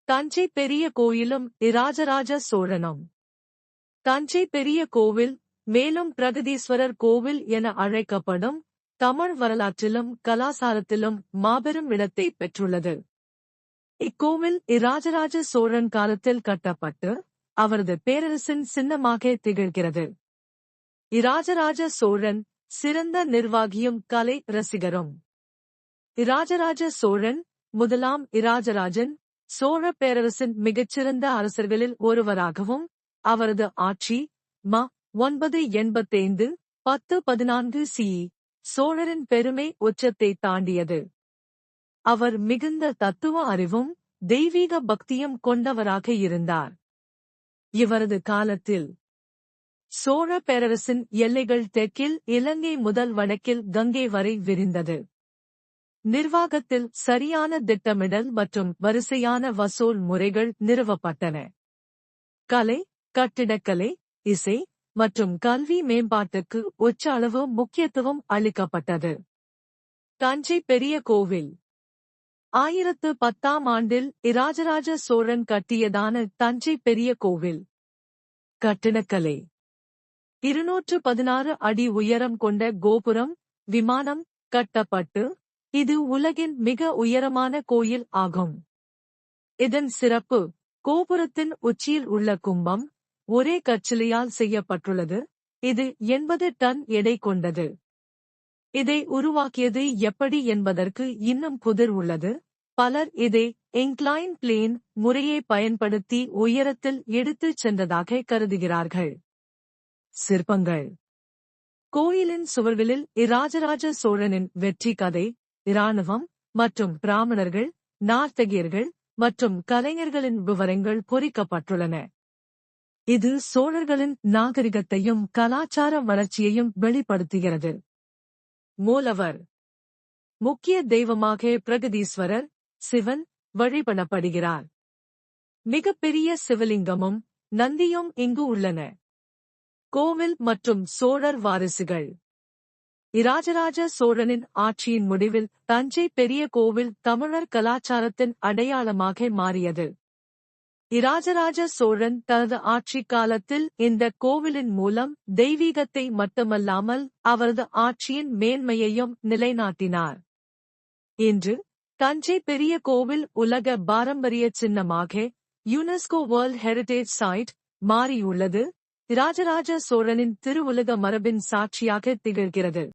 தஞ்சை பெரிய கோயிலும் இராஜராஜ சோழனும். தஞ்சை பெரிய கோவில் மேலும் பிரகதீஸ்வரர் கோவில் என அழைக்கப்படும் தமிழ் வரலாற்றிலும் கலாசாரத்திலும் மாபெரும் இடத்தை பெற்றுள்ளது. இக்கோவில் இராஜராஜ சோழன் காலத்தில் கட்டப்பட்டு அவரது பேரரசின் சின்னமாக திகழ்கிறது. இராஜராஜ சோழன் சிறந்த நிர்வாகியும் கலை ரசிகரும். இராஜராஜ சோழன் முதலாம் இராஜராஜன் சோழ பேரரசின் மிகச்சிறந்த அரசர்களில் ஒருவராகவும் அவரது ஆட்சி ம. 985 1014 சி. சோழரின் பெருமை உச்சத்தை தாண்டியது. அவர் மிகுந்த தத்துவ அறிவும் தெய்வீக பக்தியும் கொண்டவராக இருந்தார். இவரது காலத்தில் சோழ பேரரசின் எல்லைகள் தெற்கில் இலங்கை முதல் வடக்கில் கங்கை வரை விரிந்தது. நிர்வாகத்தில் சரியான திட்டமிடல் மற்றும் வரிசையான வசூல் முறைகள் நிறுவப்பட்டன. கலை, கட்டிடக்கலை, இசை மற்றும் கல்வி மேம்பாட்டுக்கு உச்ச அளவு முக்கியத்துவம் அளிக்கப்பட்டது. தஞ்சை பெரிய கோவில் 1010ஆம் ஆண்டில் இராஜராஜ சோழன் கட்டியதான தஞ்சை பெரிய கோவில். கட்டிடக்கலை 216 அடி உயரம் கொண்ட கோபுரம், விமானம் கட்டப்பட்டு இது உலகின் மிக உயரமான கோயில் ஆகும். இதன் சிறப்பு கோபுரத்தின் உச்சியில் உள்ள கும்பம் ஒரே கற்சிலையால் செய்யப்பட்டுள்ளது. இது 80 டன் எடை கொண்டது. இதை உருவாக்கியது எப்படி என்பதற்கு இன்னும் புதிர் உள்ளது. பலர் இதை இன்க்ளைன் பிளேன் முறையை பயன்படுத்தி உயரத்தில் எடுத்துச் சென்றதாக கருதுகிறார்கள். சிற்பங்கள் கோயிலின் சுவர்களில் இராஜராஜ சோழனின் வெற்றி கதை, இராணுவம் மற்றும் பிராமணர்கள், நார்த்தகியர்கள் மற்றும் கலைஞர்களின் விவரங்கள் பொறிக்கப்பட்டுள்ளன. இது சோழர்களின் நாகரிகத்தையும் கலாச்சார வளர்ச்சியையும் வெளிப்படுத்துகிறது. மூலவர் முக்கிய தெய்வமாக பிரகதீஸ்வரர் சிவன் வழிபடப்படுகிறார். மிகப்பெரிய சிவலிங்கமும் நந்தியும் இங்கு உள்ளன. கோவில் மற்றும் சோழர் வாரிசுகள் இராஜராஜ சோழனின் ஆட்சியின் முடிவில் தஞ்சை பெரிய கோவில் தமிழர் கலாச்சாரத்தின் அடையாளமாக மாறியது. இராஜராஜ சோழன் தனது ஆட்சி காலத்தில் இந்த கோவிலின் மூலம் தெய்வீகத்தை மட்டுமல்லாமல் அவரது ஆட்சியின் மேன்மையையும் நிலைநாட்டினார். இன்று தஞ்சை பெரிய கோவில் உலக பாரம்பரிய சின்னமாக யுனெஸ்கோ வேர்ல்ட் ஹெரிடேஜ் சைட் மாறியுள்ளது. இராஜராஜ சோழனின் திருவுலக மரபின் சாட்சியாக திகழ்கிறது.